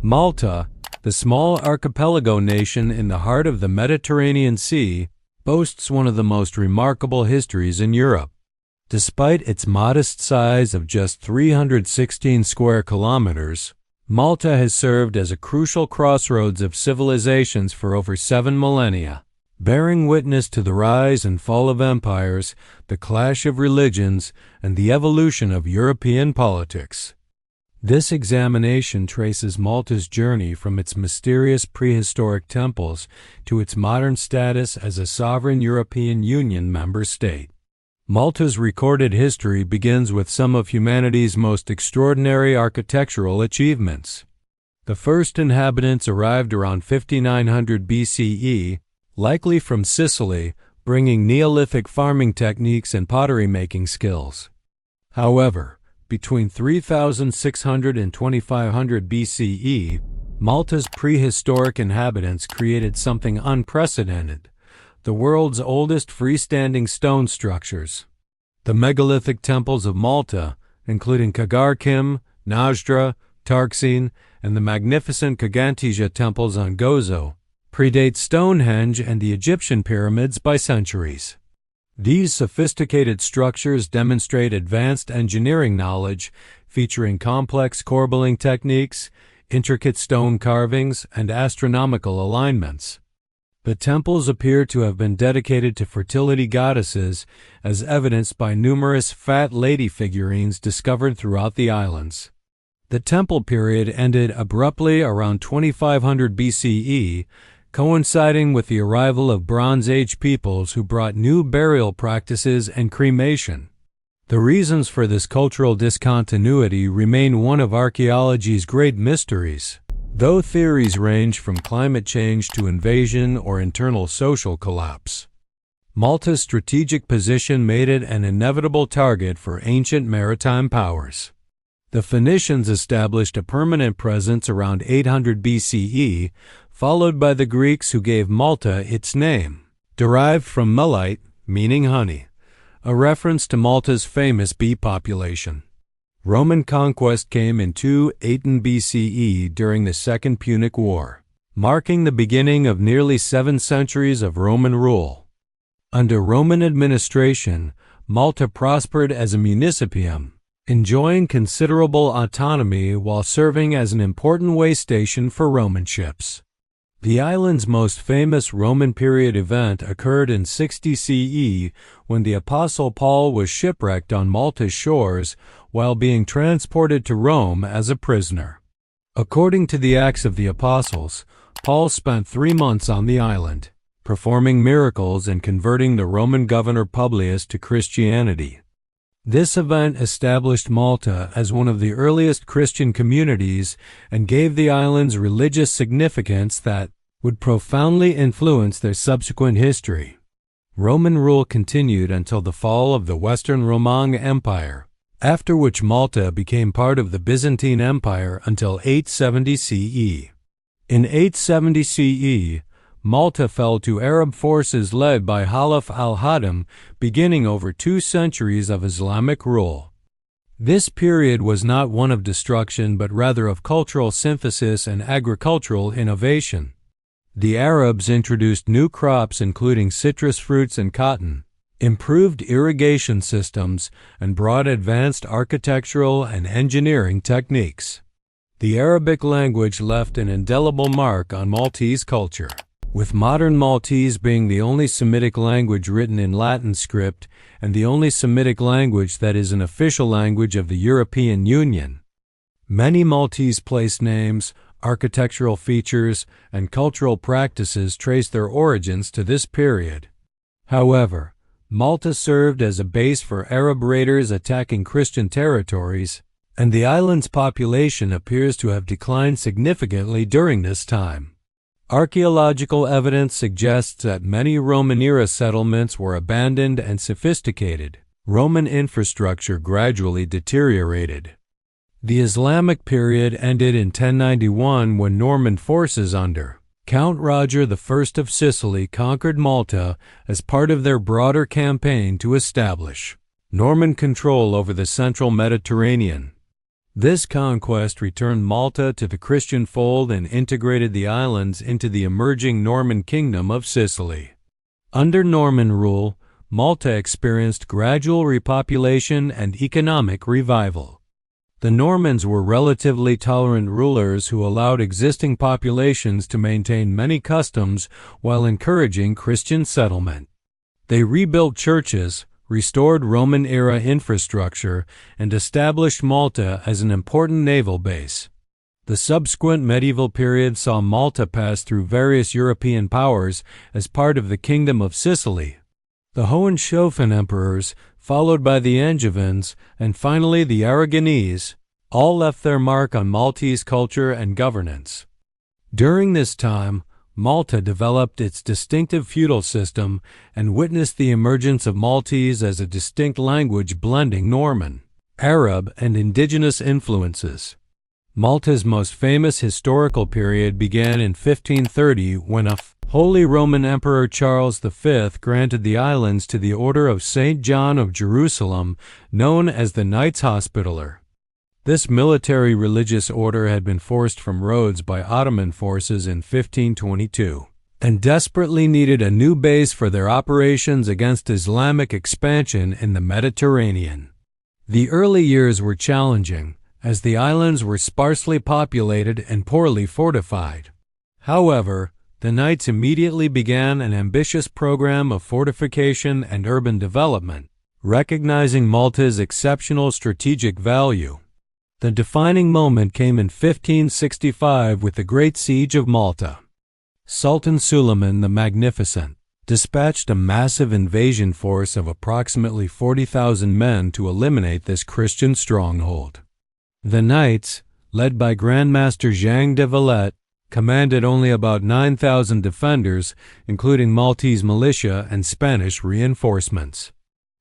Malta, the small archipelago nation in the heart of the Mediterranean Sea, boasts one of the most remarkable histories in Europe. Despite its modest size of just 316 square kilometers, Malta has served as a crucial crossroads of civilizations for over 7 millennia, bearing witness to the rise and fall of empires, the clash of religions, and the evolution of European politics. This examination traces Malta's journey from its mysterious prehistoric temples to its modern status as a sovereign European Union member state. Malta's recorded history begins with some of humanity's most extraordinary architectural achievements. The first inhabitants arrived around 5900 BCE, likely from Sicily, bringing Neolithic farming techniques and pottery-making skills. However, between 3600 and 2500 BCE, Malta's prehistoric inhabitants created something unprecedented: the world's oldest freestanding stone structures. The megalithic temples of Malta, including Kagarkim, Najdra, Tarxine, and the magnificent Kagantija temples on Gozo, predate Stonehenge and the Egyptian pyramids by centuries. These sophisticated structures demonstrate advanced engineering knowledge, featuring complex corbelling techniques, intricate stone carvings, and astronomical alignments. The temples appear to have been dedicated to fertility goddesses, as evidenced by numerous fat lady figurines discovered throughout the islands. The temple period ended abruptly around 2500 BCE, coinciding with the arrival of Bronze Age peoples who brought new burial practices and cremation. The reasons for this cultural discontinuity remain one of archaeology's great mysteries, though theories range from climate change to invasion or internal social collapse. Malta's strategic position made it an inevitable target for ancient maritime powers. The Phoenicians established a permanent presence around 800 BCE, followed by the Greeks, who gave Malta its name, derived from melite, meaning honey, a reference to Malta's famous bee population. Roman conquest came in 218 BCE during the Second Punic War, marking the beginning of nearly 7 centuries of Roman rule. Under Roman administration, Malta prospered as a municipium, enjoying considerable autonomy while serving as an important way station for Roman ships. The island's most famous Roman period event occurred in 60 CE when the Apostle Paul was shipwrecked on Malta's shores while being transported to Rome as a prisoner. According to the Acts of the Apostles, Paul spent 3 months on the island, performing miracles and converting the Roman governor Publius to Christianity. This event established Malta as one of the earliest Christian communities and gave the island's religious significance that would profoundly influence their subsequent history. Roman rule continued until the fall of the Western Roman Empire, after which Malta became part of the Byzantine Empire until 870 CE. In 870 CE, Malta fell to Arab forces led by Khalif al-Hadim, beginning over 2 centuries of Islamic rule. This period was not one of destruction but rather of cultural synthesis and agricultural innovation. The Arabs introduced new crops including citrus fruits and cotton, improved irrigation systems, and brought advanced architectural and engineering techniques. The Arabic language left an indelible mark on Maltese culture, with modern Maltese being the only Semitic language written in Latin script and the only Semitic language that is an official language of the European Union. Many Maltese place names, architectural features, and cultural practices trace their origins to this period. However, Malta served as a base for Arab raiders attacking Christian territories, and the island's population appears to have declined significantly during this time. Archaeological evidence suggests that many Roman-era settlements were abandoned and sophisticated. Roman infrastructure gradually deteriorated. The Islamic period ended in 1091 when Norman forces under Count Roger I of Sicily conquered Malta as part of their broader campaign to establish Norman control over the central Mediterranean. This conquest returned Malta to the Christian fold and integrated the islands into the emerging Norman kingdom of Sicily. Under Norman rule, Malta experienced gradual repopulation and economic revival. The Normans were relatively tolerant rulers who allowed existing populations to maintain many customs while encouraging Christian settlement. They rebuilt churches, restored Roman-era infrastructure, and established Malta as an important naval base. The subsequent medieval period saw Malta pass through various European powers as part of the Kingdom of Sicily. The Hohenstaufen emperors, followed by the Angevins, and finally the Aragonese, all left their mark on Maltese culture and governance. During this time, Malta developed its distinctive feudal system and witnessed the emergence of Maltese as a distinct language blending Norman, Arab, and indigenous influences. Malta's most famous historical period began in 1530 when Holy Roman Emperor Charles V granted the islands to the Order of St. John of Jerusalem, known as the Knights Hospitaller. This military religious order had been forced from Rhodes by Ottoman forces in 1522, and desperately needed a new base for their operations against Islamic expansion in the Mediterranean. The early years were challenging, as the islands were sparsely populated and poorly fortified. However, the Knights immediately began an ambitious program of fortification and urban development, recognizing Malta's exceptional strategic value. The defining moment came in 1565 with the Great Siege of Malta. Sultan Suleiman the Magnificent dispatched a massive invasion force of approximately 40,000 men to eliminate this Christian stronghold. The Knights, led by Grandmaster Jean de Valette, commanded only about 9,000 defenders, including Maltese militia and Spanish reinforcements.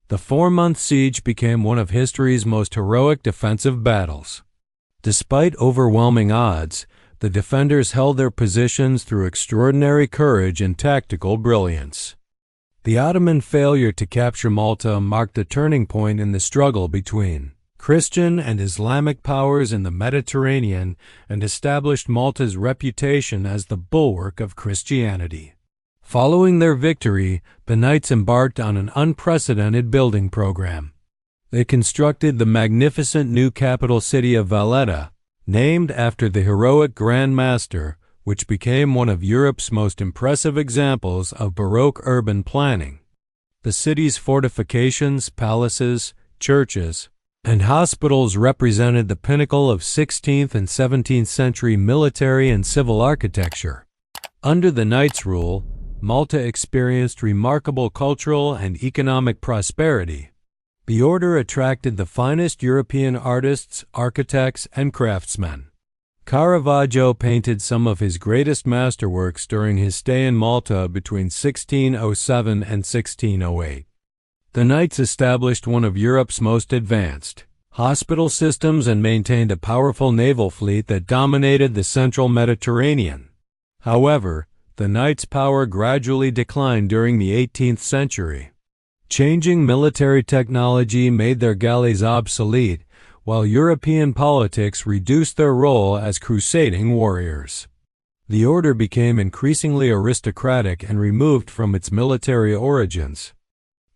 The 4-month siege became one of history's most heroic defensive battles. Despite overwhelming odds, the defenders held their positions through extraordinary courage and tactical brilliance. The Ottoman failure to capture Malta marked a turning point in the struggle between Christian and Islamic powers in the Mediterranean and established Malta's reputation as the bulwark of Christianity. Following their victory, the Knights embarked on an unprecedented building program. They constructed the magnificent new capital city of Valletta, named after the heroic Grand Master, which became one of Europe's most impressive examples of Baroque urban planning. The city's fortifications, palaces, churches, and hospitals represented the pinnacle of 16th and 17th century military and civil architecture. Under the Knights' rule, Malta experienced remarkable cultural and economic prosperity. The order attracted the finest European artists, architects, and craftsmen. Caravaggio painted some of his greatest masterworks during his stay in Malta between 1607 and 1608. The Knights established one of Europe's most advanced hospital systems and maintained a powerful naval fleet that dominated the central Mediterranean. However, the Knights' power gradually declined during the 18th century. Changing military technology made their galleys obsolete, while European politics reduced their role as crusading warriors. The order became increasingly aristocratic and removed from its military origins.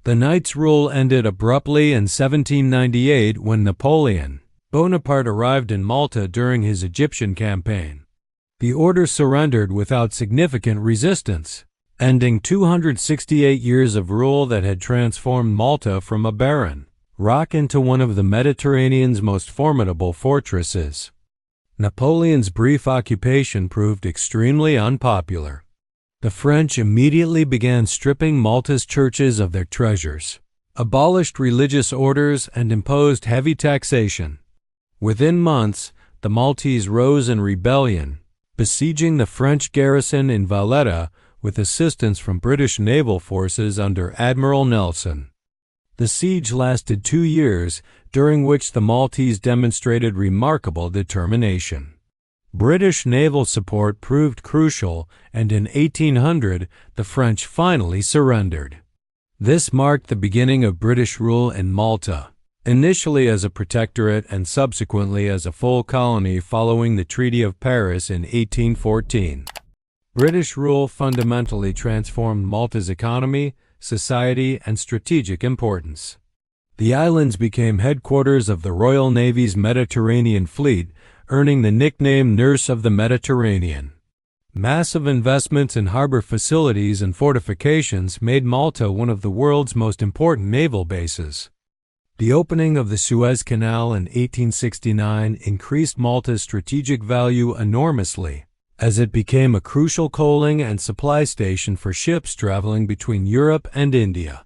The Knights' rule ended abruptly in 1798 when Napoleon Bonaparte arrived in Malta during his Egyptian campaign. The order surrendered without significant resistance, ending 268 years of rule that had transformed Malta from a barren rock into one of the Mediterranean's most formidable fortresses. Napoleon's brief occupation proved extremely unpopular. The French immediately began stripping Malta's churches of their treasures, abolished religious orders, and imposed heavy taxation. Within months, the Maltese rose in rebellion, besieging the French garrison in Valletta with assistance from British naval forces under Admiral Nelson. The siege lasted 2 years, during which the Maltese demonstrated remarkable determination. British naval support proved crucial, and in 1800 the French finally surrendered. This marked the beginning of British rule in Malta, initially as a protectorate and subsequently as a full colony following the Treaty of Paris in 1814. British rule fundamentally transformed Malta's economy, society, and strategic importance. The islands became headquarters of the Royal Navy's Mediterranean Fleet, earning the nickname Nurse of the Mediterranean. Massive investments in harbor facilities and fortifications made Malta one of the world's most important naval bases. The opening of the Suez Canal in 1869 increased Malta's strategic value enormously, as it became a crucial coaling and supply station for ships traveling between Europe and India.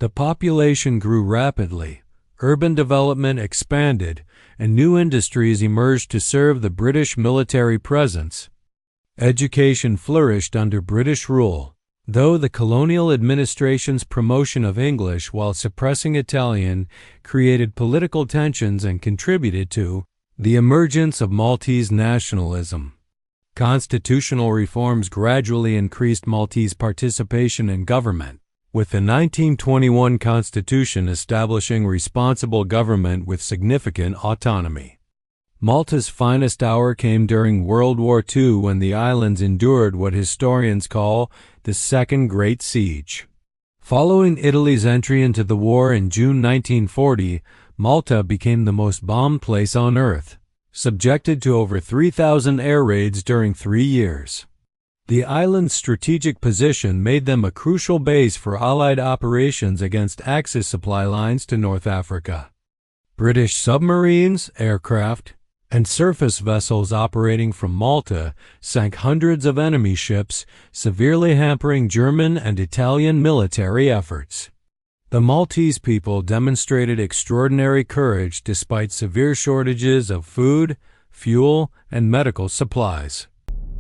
The population grew rapidly, urban development expanded, and new industries emerged to serve the British military presence. Education flourished under British rule, though the colonial administration's promotion of English while suppressing Italian created political tensions and contributed to the emergence of Maltese nationalism. Constitutional reforms gradually increased Maltese participation in government, with the 1921 Constitution establishing responsible government with significant autonomy. Malta's finest hour came during World War II when the islands endured what historians call the Second Great Siege. Following Italy's entry into the war in June 1940, Malta became the most bombed place on Earth, subjected to over 3,000 air raids during 3 years. The island's strategic position made them a crucial base for Allied operations against Axis supply lines to North Africa. British submarines, aircraft, and surface vessels operating from Malta sank hundreds of enemy ships, severely hampering German and Italian military efforts. The Maltese people demonstrated extraordinary courage despite severe shortages of food, fuel, and medical supplies.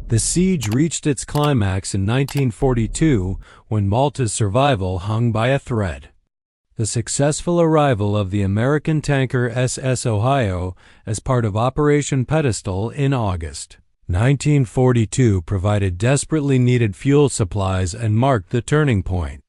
The siege reached its climax in 1942 when Malta's survival hung by a thread. The successful arrival of the American tanker SS Ohio as part of Operation Pedestal in August 1942 provided desperately needed fuel supplies and marked the turning point.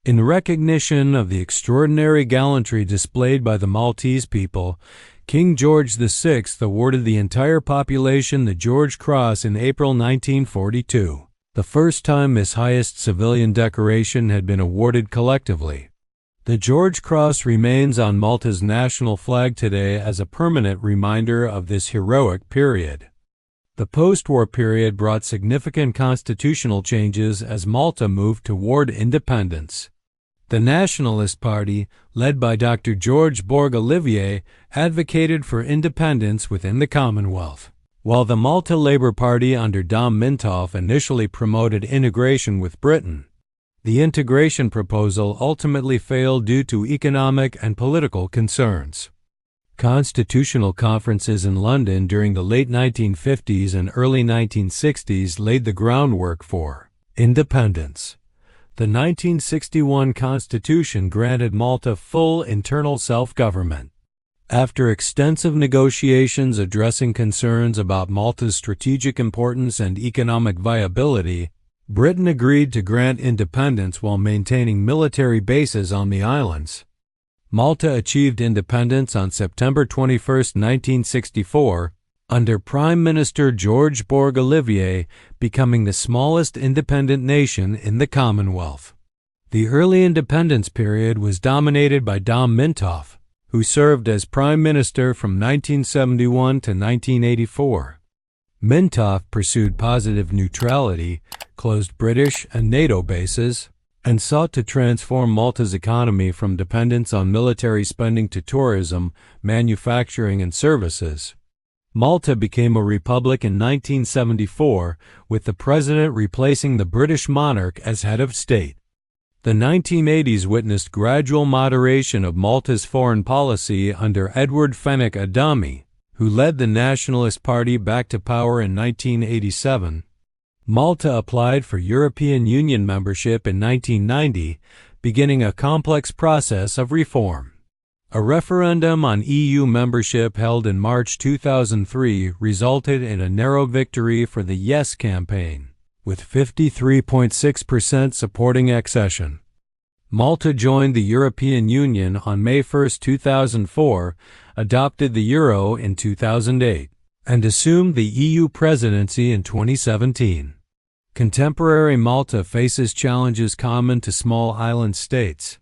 In recognition of the extraordinary gallantry displayed by the Maltese people, King George VI awarded the entire population the George Cross in April 1942, the first time this highest civilian decoration had been awarded collectively. The George Cross remains on Malta's national flag today as a permanent reminder of this heroic period. The post-war period brought significant constitutional changes as Malta moved toward independence. The Nationalist Party, led by Dr. George Borg-Olivier, advocated for independence within the Commonwealth, while the Malta Labour Party under Dom Mintoff initially promoted integration with Britain. The integration proposal ultimately failed due to economic and political concerns. Constitutional conferences in London during the late 1950s and early 1960s laid the groundwork for independence. The 1961 Constitution granted Malta full internal self-government. After extensive negotiations addressing concerns about Malta's strategic importance and economic viability, Britain agreed to grant independence while maintaining military bases on the islands. Malta achieved independence on September 21, 1964, under Prime Minister George Borg-Olivier, becoming the smallest independent nation in the Commonwealth. The early independence period was dominated by Dom Mintoff, who served as Prime Minister from 1971 to 1984. Mintoff pursued positive neutrality, closed British and NATO bases, and sought to transform Malta's economy from dependence on military spending to tourism, manufacturing, and services. Malta became a republic in 1974, with the president replacing the British monarch as head of state. The 1980s witnessed gradual moderation of Malta's foreign policy under Edward Fenwick Adami, who led the Nationalist Party back to power in 1987. Malta applied for European Union membership in 1990, beginning a complex process of reform. A referendum on EU membership held in March 2003 resulted in a narrow victory for the Yes campaign, with 53.6% supporting accession. Malta joined the European Union on May 1, 2004, adopted the euro in 2008, and assumed the EU presidency in 2017. Contemporary Malta faces challenges common to small island states,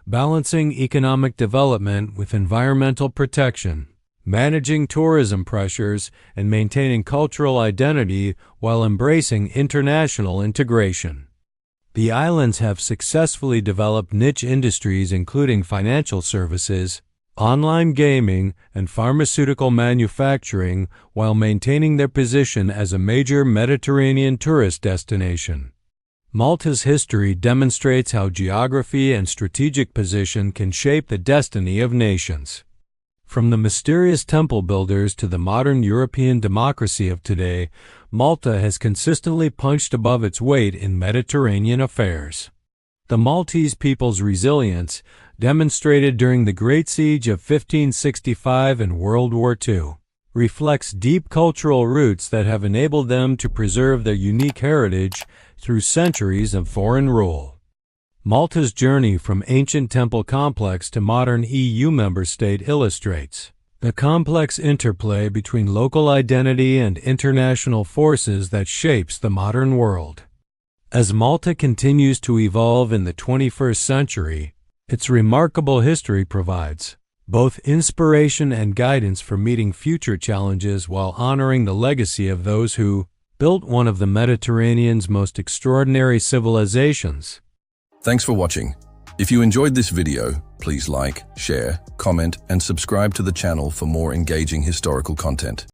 balancing economic development with environmental protection, managing tourism pressures, and maintaining cultural identity while embracing international integration. The islands have successfully developed niche industries including financial services, online gaming, and pharmaceutical manufacturing while maintaining their position as a major Mediterranean tourist destination. Malta's history demonstrates how geography and strategic position can shape the destiny of nations. From the mysterious temple builders to the modern European democracy of today, Malta has consistently punched above its weight in Mediterranean affairs. The Maltese people's resilience, demonstrated during the Great Siege of 1565 and World War II, reflects deep cultural roots that have enabled them to preserve their unique heritage through centuries of foreign rule. Malta's journey from ancient temple complex to modern EU member state illustrates the complex interplay between local identity and international forces that shapes the modern world. As Malta continues to evolve in the 21st century, its remarkable history provides both inspiration and guidance for meeting future challenges while honoring the legacy of those who built one of the Mediterranean's most extraordinary civilizations. Thanks for watching. If you enjoyed this video, please like, share, comment, and subscribe to the channel for more engaging historical content.